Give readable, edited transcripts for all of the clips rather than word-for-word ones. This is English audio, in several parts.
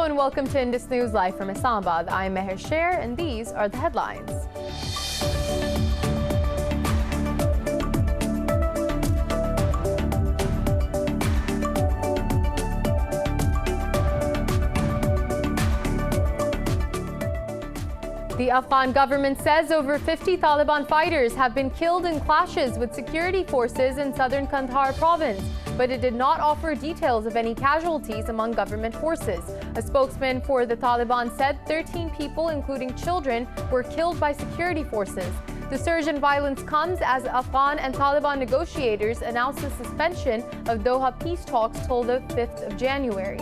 Hello and welcome to Indus News Live from Islamabad. I'm Meher Sher and these are the headlines. The Afghan government says over 50 Taliban fighters have been killed in clashes with security forces in southern Kandahar province, but it did not offer details of any casualties among government forces. A spokesman for the Taliban said 13 people, including children, were killed by security forces. The surge in violence comes as Afghan and Taliban negotiators announced the suspension of Doha peace talks till the 5th of January.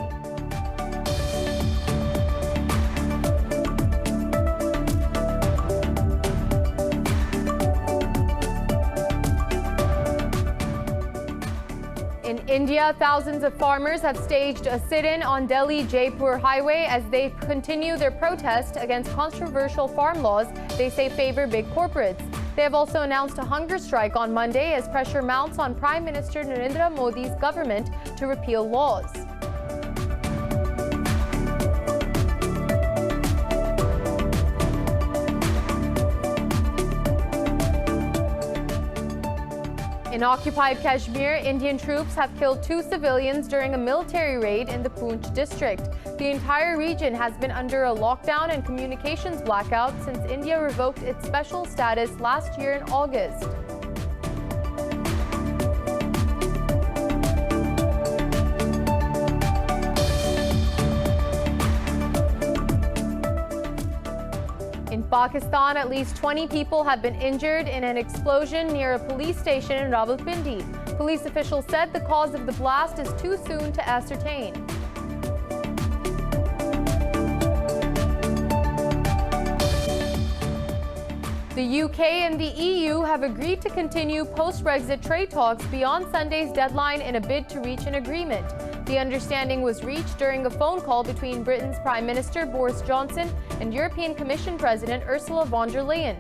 In India, thousands of farmers have staged a sit-in on Delhi-Jaipur highway as they continue their protest against controversial farm laws they say favor big corporates. They have also announced a hunger strike on Monday as pressure mounts on Prime Minister Narendra Modi's government to repeal laws. In occupied Kashmir, Indian troops have killed 2 civilians during a military raid in the Poonch district. The entire region has been under a lockdown and communications blackout since India revoked its special status last year in August. In Pakistan, at least 20 people have been injured in an explosion near a police station in Rawalpindi. Police officials said the cause of the blast is too soon to ascertain. The UK and the EU have agreed to continue post-Brexit trade talks beyond Sunday's deadline in a bid to reach an agreement. The understanding was reached during a phone call between Britain's Prime Minister Boris Johnson and European Commission President Ursula von der Leyen.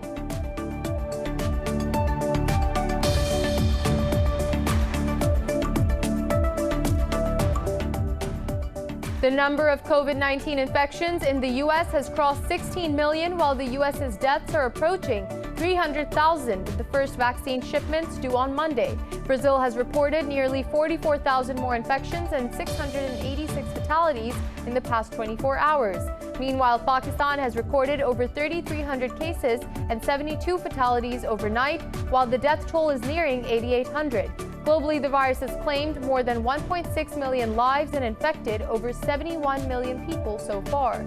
The number of COVID-19 infections in the U.S. has crossed 16 million, while the U.S.'s deaths are approaching 300,000, with the first vaccine shipments due on Monday. Brazil has reported nearly 44,000 more infections and 686 fatalities in the past 24 hours. Meanwhile, Pakistan has recorded over 3,300 cases and 72 fatalities overnight, while the death toll is nearing 8,800. Globally, the virus has claimed more than 1.6 million lives and infected over 71 million people so far.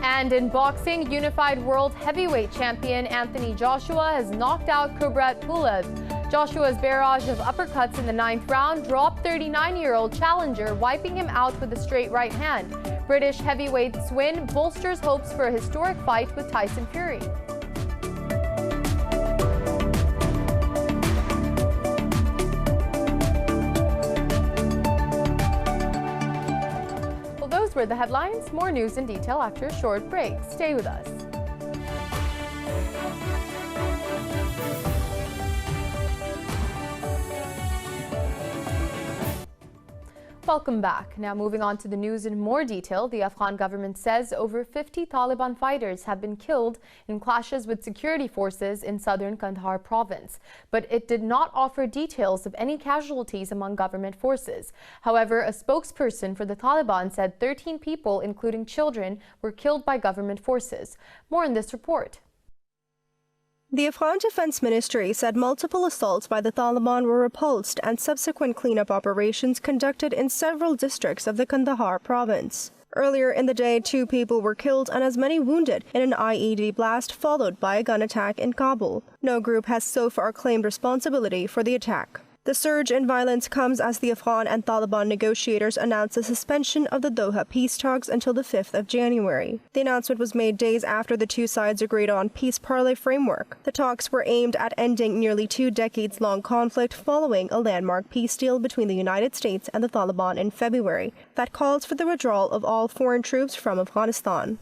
And in boxing, unified world heavyweight champion Anthony Joshua has knocked out Kubrat Pulev. Joshua's barrage of uppercuts in the 9th round dropped 39-year-old challenger, wiping him out with a straight right hand. British heavyweight's win bolsters hopes for a historic fight with Tyson Fury. Well, those were the headlines. More news in detail after a short break. Stay with us. Welcome back. Now moving on to the news in more detail, the Afghan government says over 50 Taliban fighters have been killed in clashes with security forces in southern Kandahar province, but it did not offer details of any casualties among government forces. However, a spokesperson for the Taliban said 13 people, including children, were killed by government forces. More in this report. The Afghan Defense Ministry said multiple assaults by the Taliban were repulsed and subsequent cleanup operations conducted in several districts of the Kandahar province. Earlier in the day, 2 people were killed and as many wounded in an IED blast followed by a gun attack in Kabul. No group has so far claimed responsibility for the attack. The surge in violence comes as the Afghan and Taliban negotiators announced the suspension of the Doha peace talks until the 5th of January. The announcement was made days after the two sides agreed on peace parley framework. The talks were aimed at ending nearly 2 decades-long conflict following a landmark peace deal between the United States and the Taliban in February that calls for the withdrawal of all foreign troops from Afghanistan.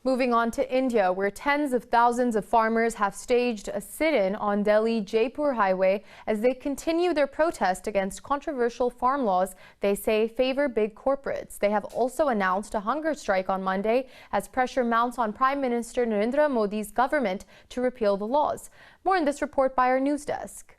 Moving on to India, where tens of thousands of farmers have staged a sit-in on Delhi-Jaipur highway as they continue their protest against controversial farm laws they say favor big corporates. They have also announced a hunger strike on Monday as pressure mounts on Prime Minister Narendra Modi's government to repeal the laws. More in this report by our news desk.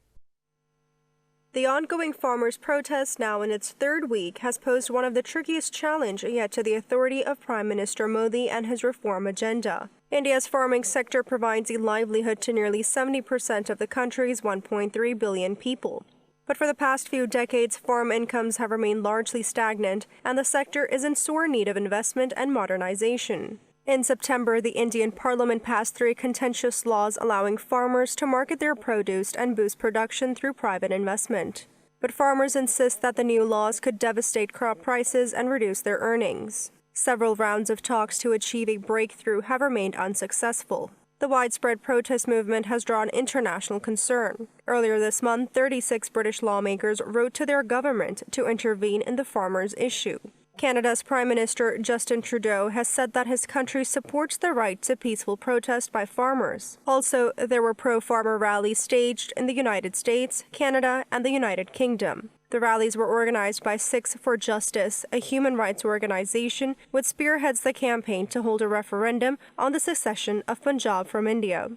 The ongoing farmers' protest, now in its third week, has posed one of the trickiest challenges yet to the authority of Prime Minister Modi and his reform agenda. India's farming sector provides a livelihood to nearly 70% of the country's 1.3 billion people. But for the past few decades, farm incomes have remained largely stagnant, and the sector is in sore need of investment and modernization. In September, the Indian Parliament passed three contentious laws allowing farmers to market their produce and boost production through private investment. But farmers insist that the new laws could devastate crop prices and reduce their earnings. Several rounds of talks to achieve a breakthrough have remained unsuccessful. The widespread protest movement has drawn international concern. Earlier this month, 36 British lawmakers wrote to their government to intervene in the farmers' issue. Canada's Prime Minister Justin Trudeau has said that his country supports the right to peaceful protest by farmers. Also, there were pro-farmer rallies staged in the United States, Canada, and the United Kingdom. The rallies were organized by Six for Justice, a human rights organization which spearheads the campaign to hold a referendum on the secession of Punjab from India.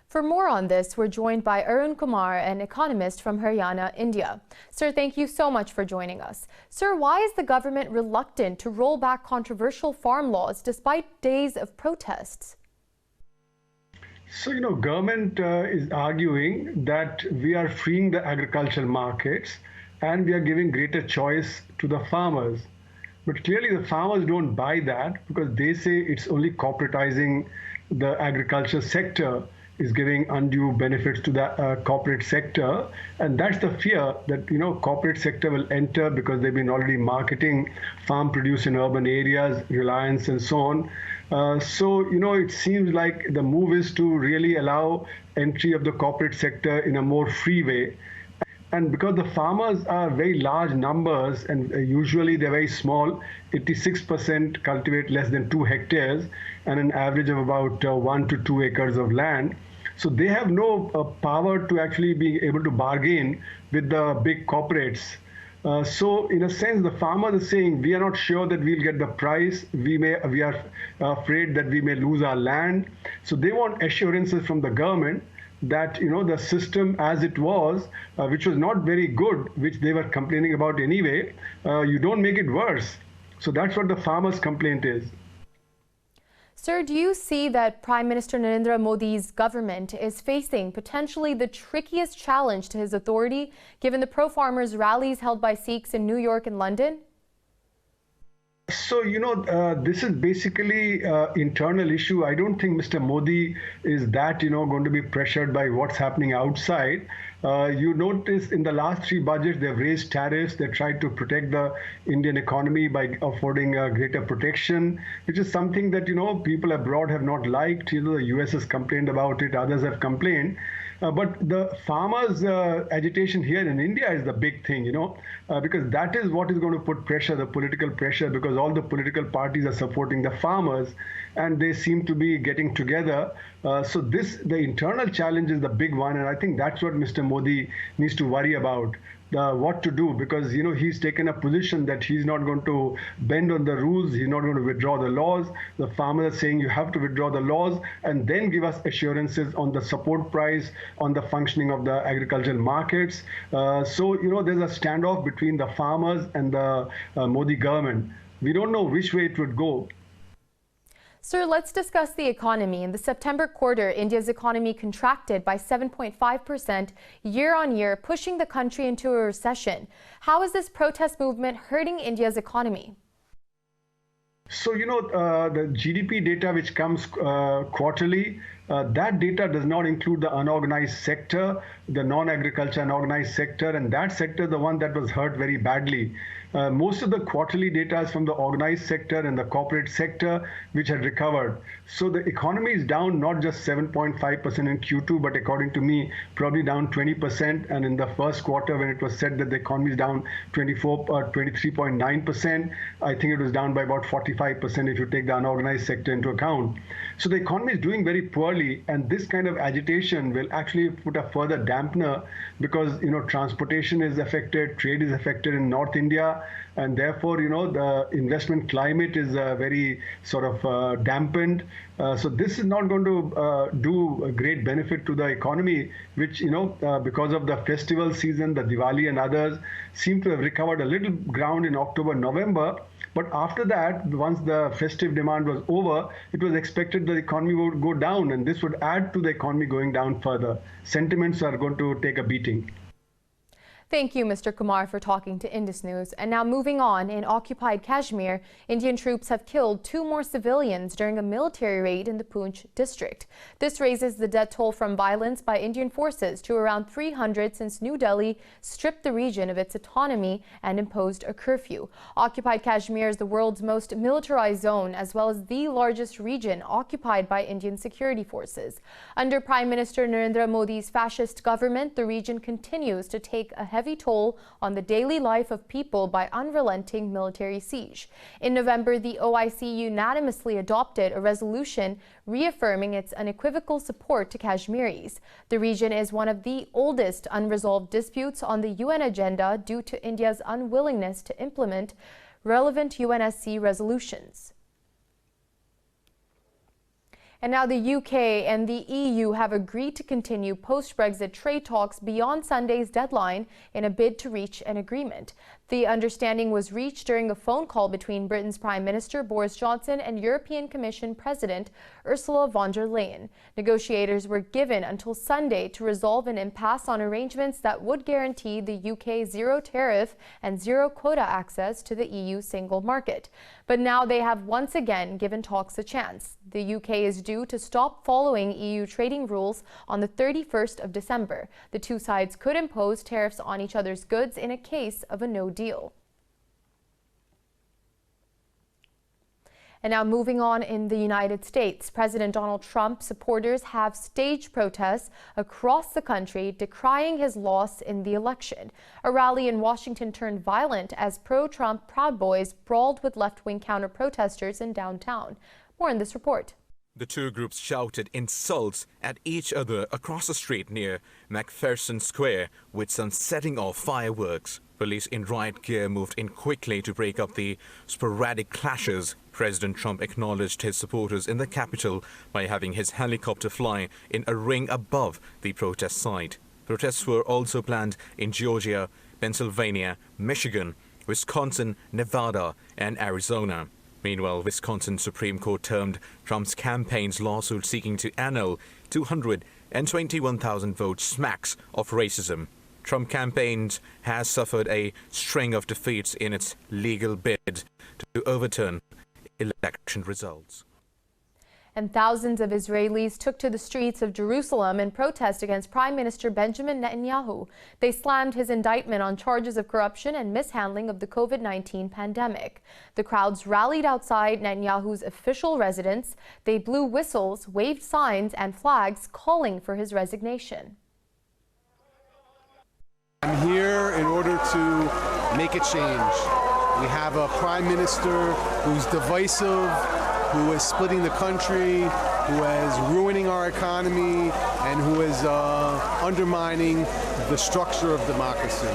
For more on this, we're joined by Arun Kumar, an economist from Haryana, India. Sir, thank you so much for joining us. Sir, why is the government reluctant to roll back controversial farm laws despite days of protests? So, government is arguing that we are freeing the agricultural markets and we are giving greater choice to the farmers. But clearly the farmers don't buy that because they say it's only corporatizing the agriculture sector, is giving undue benefits to the corporate sector, and that's the fear that corporate sector will enter because they've been already marketing farm produce in urban areas, Reliance and so on. So it seems like the move is to really allow entry of the corporate sector in a more free way. And because the farmers are very large numbers and usually they're very small, 86% cultivate less than 2 hectares and an average of about 1 to 2 acres of land. So they have no power to actually be able to bargain with the big corporates. So in a sense, the farmers are saying, we are not sure that we'll get the price. We are afraid that we may lose our land. So they want assurances from the government that the system as it was, which was not very good, which they were complaining about anyway, you don't make it worse. So that's what the farmers' complaint is. Sir, do you see that Prime Minister Narendra Modi's government is facing potentially the trickiest challenge to his authority, given the pro-farmers rallies held by Sikhs in New York and London? So, this is basically internal issue. I don't think Mr. Modi is that, going to be pressured by what's happening outside. You notice in the last 3 budgets, they've raised tariffs. They tried to protect the Indian economy by affording greater protection, which is something that, people abroad have not liked. The US has complained about it. Others have complained. But the farmers' agitation here in India is the big thing, because that is what is going to put pressure, the political pressure, because all the political parties are supporting the farmers and they seem to be getting together. So the internal challenge is the big one. And I think that's what Mr. Modi needs to worry about. What to do, because he's taken a position that he's not going to bend on the rules, he's not going to withdraw the laws. The farmers are saying you have to withdraw the laws and then give us assurances on the support price, on the functioning of the agricultural markets. So there's a standoff between the farmers and the Modi government. We don't know which way it would go. Sir, let's discuss the economy. In the September quarter, India's economy contracted by 7.5% year-on-year, pushing the country into a recession. How is this protest movement hurting India's economy? So, the GDP data which comes quarterly, that data does not include the unorganized sector, the non-agriculture unorganized sector, and that sector is the one that was hurt very badly. Most of the quarterly data is from the organized sector and the corporate sector, which had recovered. So the economy is down not just 7.5% in Q2, but according to me, probably down 20%. And in the first quarter, when it was said that the economy is down 23.9%, I think it was down by about 45% if you take the unorganized sector into account. So the economy is doing very poorly, and this kind of agitation will actually put a further dampener because, transportation is affected, trade is affected in North India, and therefore, the investment climate is very sort of dampened. So this is not going to do a great benefit to the economy, which, because of the festival season, the Diwali and others, seem to have recovered a little ground in October, November. But after that, once the festive demand was over, it was expected the economy would go down, and this would add to the economy going down further. Sentiments are going to take a beating. Thank you, Mr. Kumar, for talking to Indus News. And now moving on, in occupied Kashmir, Indian troops have killed 2 more civilians during a military raid in the Poonch district. This raises the death toll from violence by Indian forces to around 300 since New Delhi stripped the region of its autonomy and imposed a curfew. Occupied Kashmir is the world's most militarized zone, as well as the largest region occupied by Indian security forces. Under Prime Minister Narendra Modi's fascist government, the region continues to take a heavy toll on the daily life of people by unrelenting military siege. In November, the OIC unanimously adopted a resolution reaffirming its unequivocal support to Kashmiris. The region is one of the oldest unresolved disputes on the UN agenda due to India's unwillingness to implement relevant UNSC resolutions. And now the UK and the EU have agreed to continue post-Brexit trade talks beyond Sunday's deadline in a bid to reach an agreement. The understanding was reached during a phone call between Britain's Prime Minister Boris Johnson and European Commission President Ursula von der Leyen. Negotiators were given until Sunday to resolve an impasse on arrangements that would guarantee the UK zero tariff and zero quota access to the EU single market. But now they have once again given talks a chance. The UK is due to stop following EU trading rules on the 31st of December. The two sides could impose tariffs on each other's goods in a case of a no deal. And now moving on in the United States, President Donald Trump supporters have staged protests across the country decrying his loss in the election. A rally in Washington turned violent as pro-Trump Proud Boys brawled with left-wing counter-protesters in downtown. More in this report. The two groups shouted insults at each other across the street near McPherson Square, with some setting off fireworks. Police in riot gear moved in quickly to break up the sporadic clashes. President Trump acknowledged his supporters in the Capitol by having his helicopter fly in a ring above the protest site. Protests were also planned in Georgia, Pennsylvania, Michigan, Wisconsin, Nevada, and Arizona. Meanwhile, Wisconsin Supreme Court termed Trump's campaign's lawsuit seeking to annul 221,000 votes smacks of racism. Trump campaigns has suffered a string of defeats in its legal bid to overturn election results. And thousands of Israelis took to the streets of Jerusalem in protest against Prime Minister Benjamin Netanyahu. They slammed his indictment on charges of corruption and mishandling of the COVID-19 pandemic. The crowds rallied outside Netanyahu's official residence. They blew whistles, waved signs and flags calling for his resignation. I'm here in order to make a change. We have a prime minister who's divisive, who is splitting the country, who is ruining our economy, and who is undermining the structure of democracy.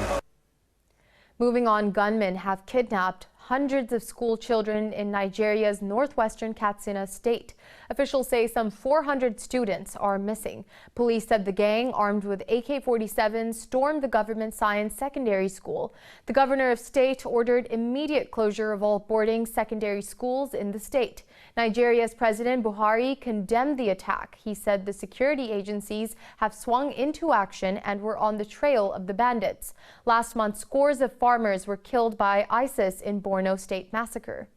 Moving on, gunmen have kidnapped hundreds of school children in Nigeria's northwestern Katsina state. Officials say some 400 students are missing. Police said the gang, armed with AK-47s, stormed the government science secondary school. The governor of state ordered immediate closure of all boarding secondary schools in the state. Nigeria's President Buhari condemned the attack. He said the security agencies have swung into action and were on the trail of the bandits. Last month, scores of farmers were killed by ISIS in Borno State massacre.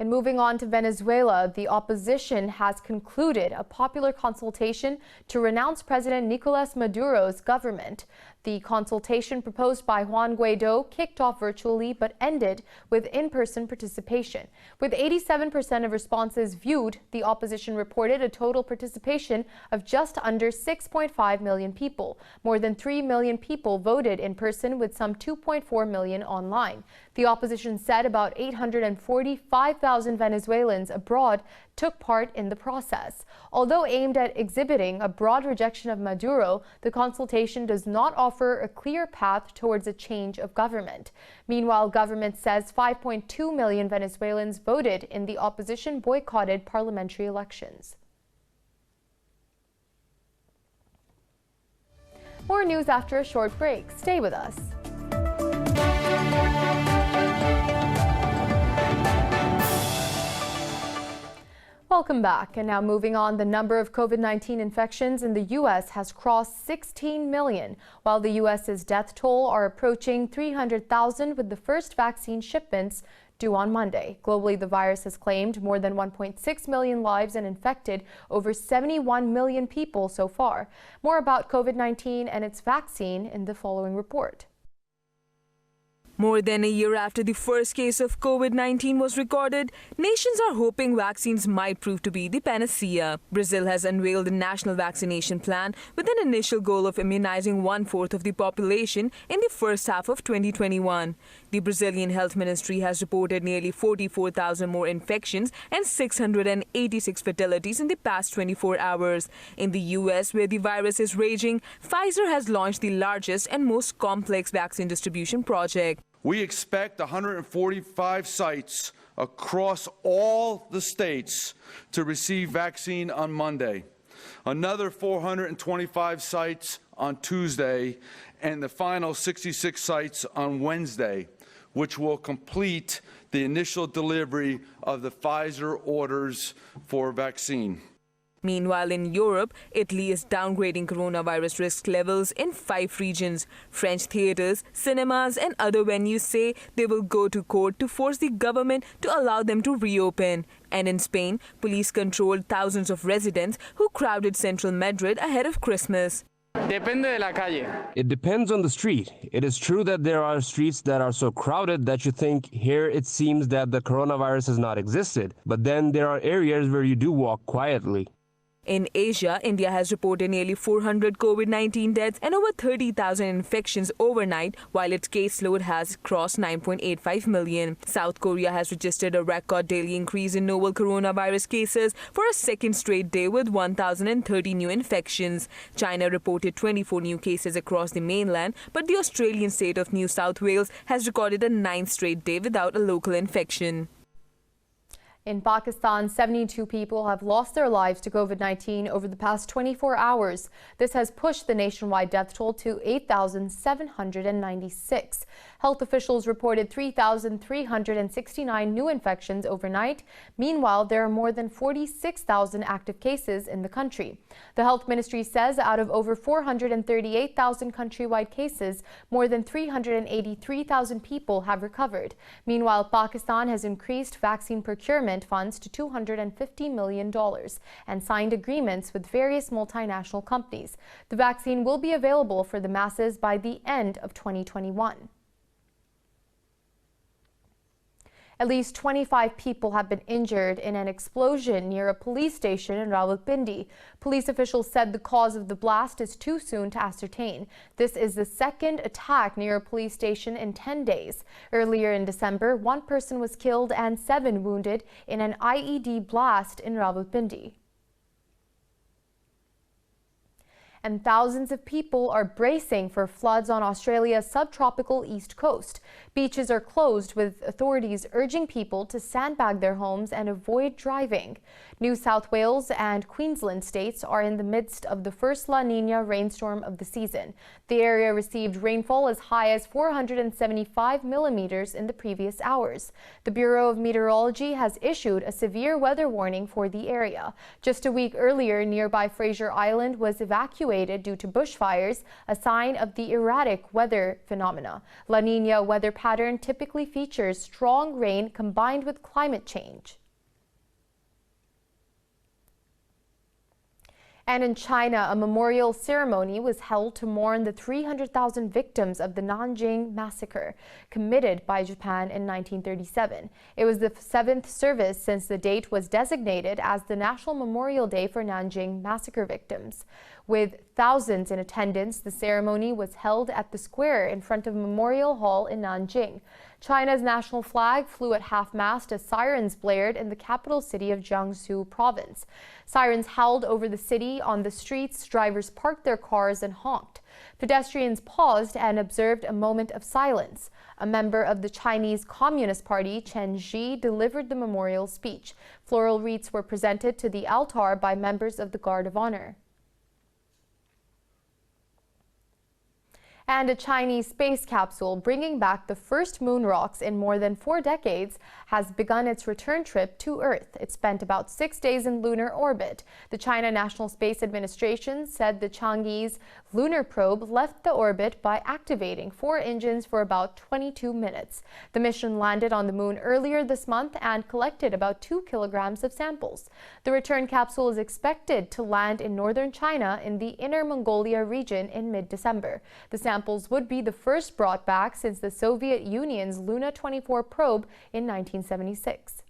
And moving on to Venezuela, the opposition has concluded a popular consultation to renounce President Nicolas Maduro's government. The consultation proposed by Juan Guaido kicked off virtually but ended with in-person participation. With 87% of responses viewed, the opposition reported a total participation of just under 6.5 million people. More than 3 million people voted in person, with some 2.4 million online. The opposition said about 845,000 Venezuelans abroad took part in the process. Although aimed at exhibiting a broad rejection of Maduro, the consultation does not offer a clear path towards a change of government. Meanwhile, government says 5.2 million Venezuelans voted in the opposition boycotted parliamentary elections. More news after a short break. Stay with us. Welcome back. And now moving on, the number of COVID-19 infections in the U.S. has crossed 16 million, while the U.S.'s death toll are approaching 300,000, with the first vaccine shipments due on Monday. Globally, the virus has claimed more than 1.6 million lives and infected over 71 million people so far. More about COVID-19 and its vaccine in the following report. More than a year after the first case of COVID-19 was recorded, nations are hoping vaccines might prove to be the panacea. Brazil has unveiled a national vaccination plan with an initial goal of immunizing 1/4 of the population in the first half of 2021. The Brazilian Health Ministry has reported nearly 44,000 more infections and 686 fatalities in the past 24 hours. In the U.S., where the virus is raging, Pfizer has launched the largest and most complex vaccine distribution project. We expect 145 sites across all the states to receive vaccine on Monday, another 425 sites on Tuesday, and the final 66 sites on Wednesday, which will complete the initial delivery of the Pfizer orders for vaccine. Meanwhile, in Europe, Italy is downgrading coronavirus risk levels in 5 regions. French theatres, cinemas and other venues say they will go to court to force the government to allow them to reopen. And in Spain, police controlled thousands of residents who crowded central Madrid ahead of Christmas. Depende de la calle. It depends on the street. It is true that there are streets that are so crowded that you think here it seems that the coronavirus has not existed. But then there are areas where you do walk quietly. In Asia, India has reported nearly 400 COVID-19 deaths and over 30,000 infections overnight, while its caseload has crossed 9.85 million. South Korea has registered a record daily increase in novel coronavirus cases for a second straight day with 1,030 new infections. China reported 24 new cases across the mainland, but the Australian state of New South Wales has recorded a 9th straight day without a local infection. In Pakistan, 72 people have lost their lives to COVID-19 over the past 24 hours. This has pushed the nationwide death toll to 8,796. Health officials reported 3,369 new infections overnight. Meanwhile, there are more than 46,000 active cases in the country. The health ministry says out of over 438,000 countrywide cases, more than 383,000 people have recovered. Meanwhile, Pakistan has increased vaccine procurement funds to $250 million and signed agreements with various multinational companies. The vaccine will be available for the masses by the end of 2021. At least 25 people have been injured in an explosion near a police station in Rawalpindi. Police officials said the cause of the blast is too soon to ascertain. This is the second attack near a police station in 10 days. Earlier in December, 1 person was killed and 7 wounded in an IED blast in Rawalpindi. And thousands of people are bracing for floods on Australia's subtropical east coast. Beaches are closed, with authorities urging people to sandbag their homes and avoid driving. New South Wales and Queensland states are in the midst of the first La Nina rainstorm of the season. The area received rainfall as high as 475 millimeters in the previous hours. The Bureau of Meteorology has issued a severe weather warning for the area. Just a week earlier, nearby Fraser Island was evacuated attenuated due to bushfires, a sign of the erratic weather phenomena. La Niña weather pattern typically features strong rain combined with climate change. And in China, a memorial ceremony was held to mourn the 300,000 victims of the Nanjing massacre committed by Japan in 1937. It was the 7th service since the date was designated as the National Memorial Day for Nanjing massacre victims. With thousands in attendance, the ceremony was held at the square in front of Memorial Hall in Nanjing. China's national flag flew at half-mast as sirens blared in the capital city of Jiangsu province. Sirens howled over the city. On the streets, drivers parked their cars and honked. Pedestrians paused and observed a moment of silence. A member of the Chinese Communist Party, Chen Xi, delivered the memorial speech. Floral wreaths were presented to the altar by members of the Guard of Honor. And a Chinese space capsule bringing back the first moon rocks in more than 4 decades has begun its return trip to Earth. It spent about 6 days in lunar orbit. The China National Space Administration said the Chang'e's lunar probe left the orbit by activating 4 engines for about 22 minutes. The mission landed on the moon earlier this month and collected about 2 kilograms of samples. The return capsule is expected to land in northern China in the Inner Mongolia region in mid-December. The samples would be the first brought back since the Soviet Union's Luna 24 probe in 1976.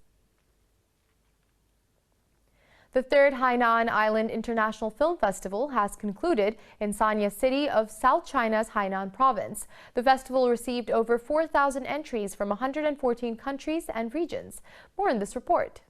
The 3rd Hainan Island International Film Festival has concluded in Sanya City of South China's Hainan province. The festival received over 4,000 entries from 114 countries and regions. More in this report.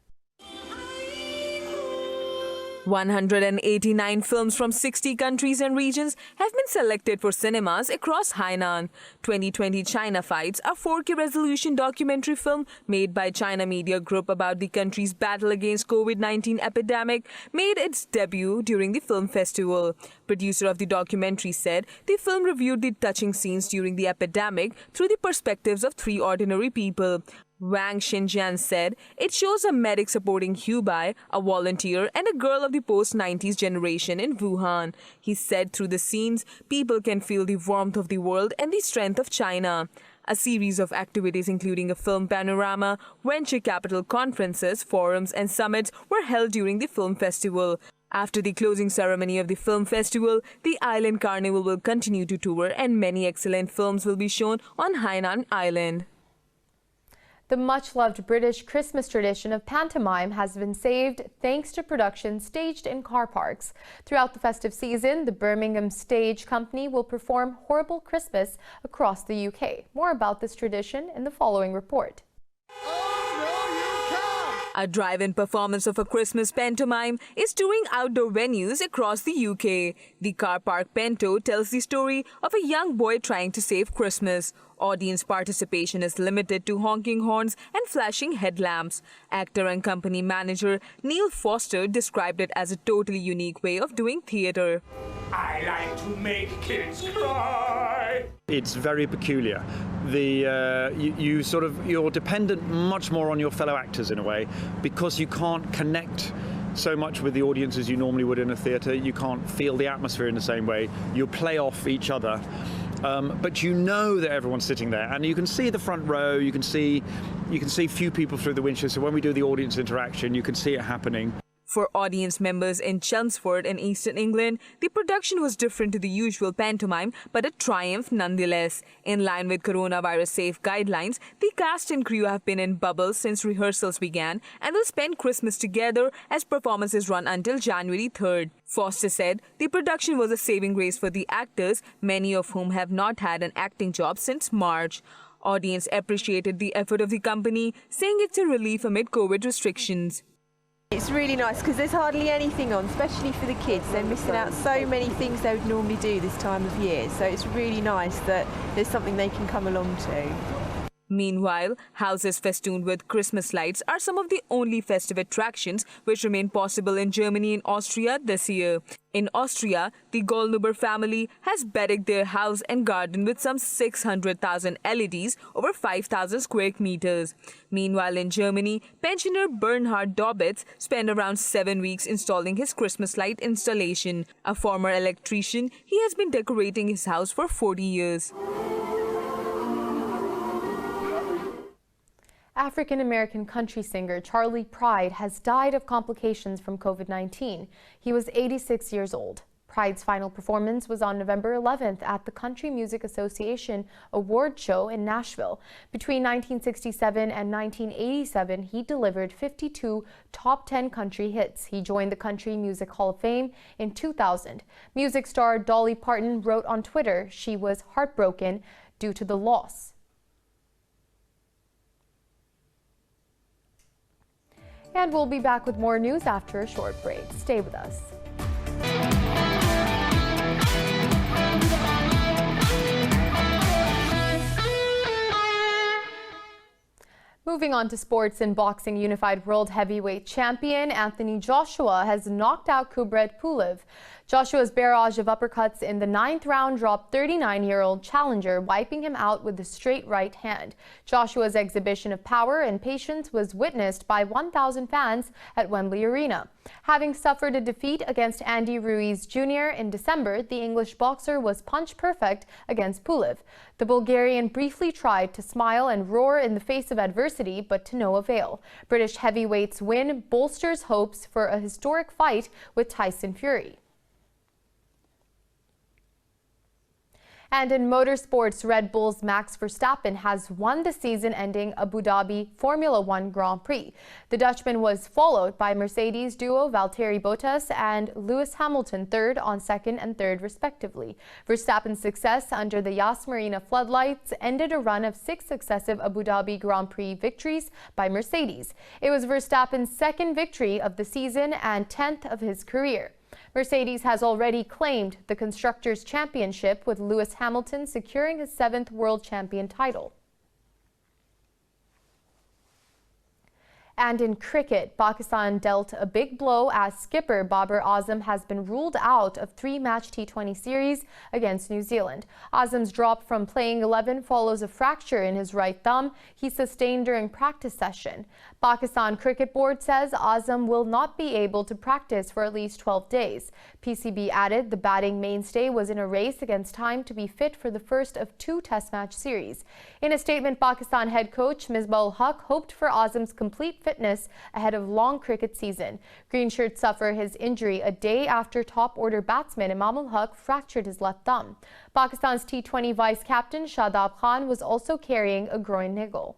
189 films from 60 countries and regions have been selected for cinemas across Hainan. 2020 China Fights, a 4K resolution documentary film made by China Media Group about the country's battle against COVID-19 epidemic, made its debut during the film festival. Producer of the documentary said the film reviewed the touching scenes during the epidemic through the perspectives of 3 ordinary people. Wang Xinjian said it shows a medic supporting Hubei, a volunteer, and a girl of the post-90s generation in Wuhan. He said through the scenes, people can feel the warmth of the world and the strength of China. A series of activities including a film panorama, venture capital conferences, forums and summits were held during the film festival. After the closing ceremony of the film festival, the Island Carnival will continue to tour and many excellent films will be shown on Hainan Island. The much-loved British Christmas tradition of pantomime has been saved thanks to production staged in car parks. Throughout the festive season, the Birmingham Stage Company will perform Horrible Christmas across the UK. More about this tradition in the following report. A drive-in performance of a Christmas pantomime is touring outdoor venues across the UK. The car park Pento tells the story of a young boy trying to save Christmas. Audience participation is limited to honking horns and flashing headlamps. Actor and company manager Neil Foster described it as a totally unique way of doing theatre. I like to make kids cry. It's very peculiar. You're dependent much more on your fellow actors in a way because you can't connect so much with the audience as you normally would in a theatre. You can't feel the atmosphere in the same way. You play off each other. But you know that everyone's sitting there, and you can see the front row. You can see few people through the windshield. So when we do the audience interaction, you can see it happening. For audience members in Chelmsford in Eastern England, the production was different to the usual pantomime, but a triumph nonetheless. In line with coronavirus safe guidelines, the cast and crew have been in bubbles since rehearsals began and will spend Christmas together as performances run until January 3rd. Foster said the production was a saving grace for the actors, many of whom have not had an acting job since March. Audience appreciated the effort of the company, saying it's a relief amid COVID restrictions. It's really nice because there's hardly anything on, especially for the kids. They're missing out so many things they would normally do this time of year. So it's really nice that there's something they can come along to. Meanwhile, houses festooned with Christmas lights are some of the only festive attractions which remain possible in Germany and Austria this year. In Austria, the Goldnuber family has bedecked their house and garden with some 600,000 LEDs over 5,000 square meters. Meanwhile, in Germany, pensioner Bernhard Dobitz spent around 7 weeks installing his Christmas light installation. A former electrician, he has been decorating his house for 40 years. African-American country singer Charlie Pride has died of complications from COVID-19. He was 86 years old. Pride's final performance was on November 11th at the Country Music Association Award Show in Nashville. Between 1967 and 1987, he delivered 52 top 10 country hits. He joined the Country Music Hall of Fame in 2000. Music star Dolly Parton wrote on Twitter she was heartbroken due to the loss. And we'll be back with more news after a short break. Stay with us. Moving on to sports, in boxing, unified world heavyweight champion Anthony Joshua has knocked out Kubrat Pulev. Joshua's barrage of uppercuts in the 9th round dropped 39-year-old challenger, wiping him out with a straight right hand. Joshua's exhibition of power and patience was witnessed by 1,000 fans at Wembley Arena. Having suffered a defeat against Andy Ruiz Jr. in December, the English boxer was punch perfect against Pulev. The Bulgarian briefly tried to smile and roar in the face of adversity, but to no avail. British heavyweight's win bolsters hopes for a historic fight with Tyson Fury. And in motorsports, Red Bull's Max Verstappen has won the season-ending Abu Dhabi Formula One Grand Prix. The Dutchman was followed by Mercedes duo Valtteri Bottas and Lewis Hamilton third on second and third respectively. Verstappen's success under the Yas Marina floodlights ended a run of 6 successive Abu Dhabi Grand Prix victories by Mercedes. It was Verstappen's second victory of the season and 10th of his career. Mercedes has already claimed the Constructors' Championship, with Lewis Hamilton securing his 7th world champion title. And in cricket, Pakistan dealt a big blow as skipper Babar Azam has been ruled out of 3-match T20 series against New Zealand. Azam's drop from playing 11 follows a fracture in his right thumb he sustained during practice session. Pakistan Cricket Board says Azam will not be able to practice for at least 12 days. PCB added the batting mainstay was in a race against time to be fit for the first of 2 test match series. In a statement, Pakistan head coach Misbah-ul Haq hoped for Azam's complete fitness ahead of long cricket season. Greenshirts suffer his injury a day after top-order batsman Imam-ul Haq fractured his left thumb. Pakistan's T20 vice-captain Shadab Khan was also carrying a groin niggle.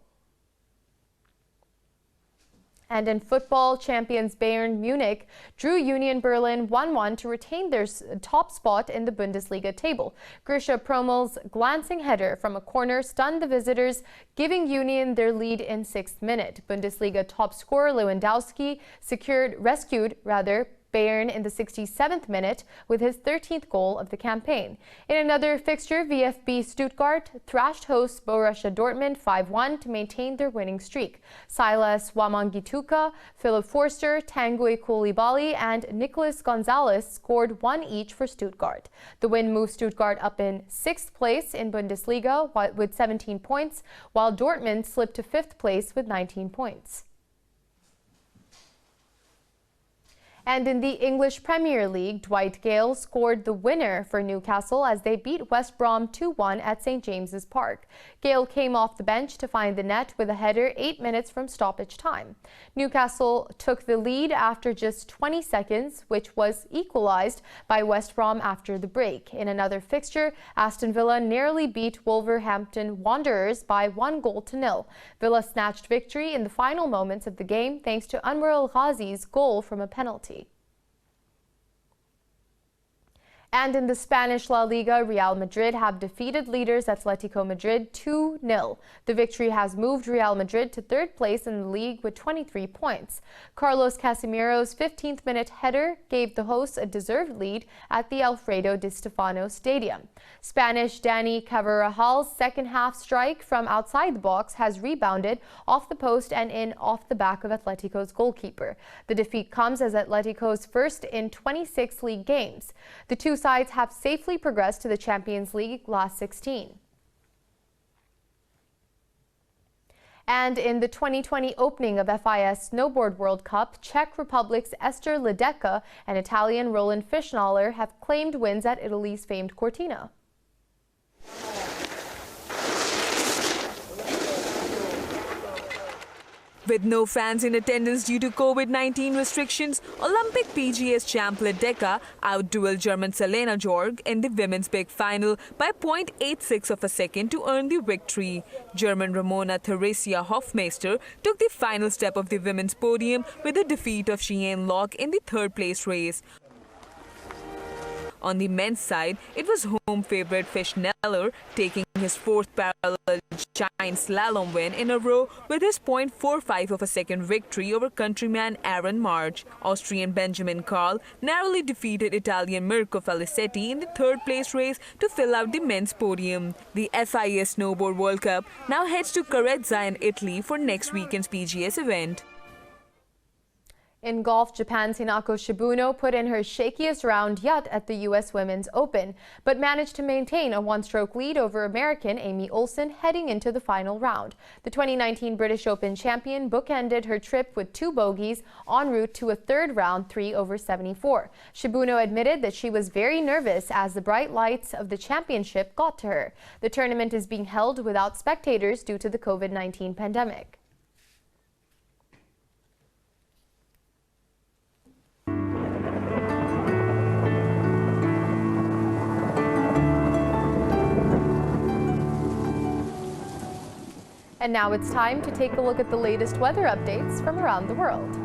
And in football, champions Bayern Munich drew Union Berlin 1-1 to retain their top spot in the Bundesliga table. Grisha Prömel's glancing header from a corner stunned the visitors, giving Union their lead in 6th minute. Bundesliga top scorer Lewandowski rescued Bayern in the 67th minute with his 13th goal of the campaign. In another fixture, VfB Stuttgart thrashed hosts Borussia Dortmund 5-1 to maintain their winning streak. Silas Wamangituka, Philip Forster, Tanguy Koulibaly and Nicolas Gonzalez scored 1 each for Stuttgart. The win moved Stuttgart up in 6th place in Bundesliga with 17 points, while Dortmund slipped to 5th place with 19 points. And in the English Premier League, Dwight Gale scored the winner for Newcastle as they beat West Brom 2-1 at St James's Park. Gale came off the bench to find the net with a header 8 minutes from stoppage time. Newcastle took the lead after just 20 seconds, which was equalized by West Brom after the break. In another fixture, Aston Villa nearly beat Wolverhampton Wanderers by 1-0. Villa snatched victory in the final moments of the game thanks to Anwar El Ghazi's goal from a penalty. And in the Spanish La Liga, Real Madrid have defeated leaders Atletico Madrid 2-0. The victory has moved Real Madrid to third place in the league with 23 points. Carlos Casemiro's 15th-minute header gave the hosts a deserved lead at the Alfredo Di Stefano Stadium. Spanish Dani Carvajal's second-half strike from outside the box has rebounded off the post and in off the back of Atletico's goalkeeper. The defeat comes as Atletico's first in 26 league games. The two sides have safely progressed to the Champions League last 16. And in the 2020 opening of FIS Snowboard World Cup, Czech Republic's Ester Ledecky and Italian Roland Fischnaller have claimed wins at Italy's famed Cortina. With no fans in attendance due to COVID-19 restrictions, Olympic PGS champ Ledecky outdueled German Selena Jorg in the women's big final by 0.86 of a second to earn the victory. German Ramona Theresia Hofmeister took the final step of the women's podium with a defeat of Cheyenne Locke in the third-place race. On the men's side, it was home favourite Fischnaller taking his fourth parallel giant slalom win in a row with his 0.45 of a second victory over countryman Aaron March. Austrian Benjamin Karl narrowly defeated Italian Mirko Felicetti in the third-place race to fill out the men's podium. The FIS Snowboard World Cup now heads to Carezza in Italy for next weekend's PGS event. In golf, Japan's Hinako Shibuno put in her shakiest round yet at the U.S. Women's Open, but managed to maintain a one-stroke lead over American Amy Olsen heading into the final round. The 2019 British Open champion bookended her trip with 2 bogeys en route to a third round 3 over 74. Shibuno admitted that she was very nervous as the bright lights of the championship got to her. The tournament is being held without spectators due to the COVID-19 pandemic. And now it's time to take a look at the latest weather updates from around the world.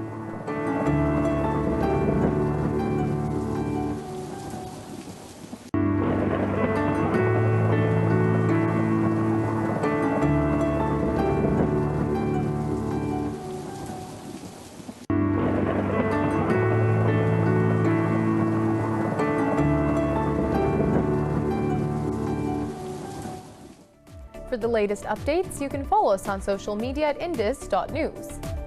For the latest updates, you can follow us on social media at indus.news.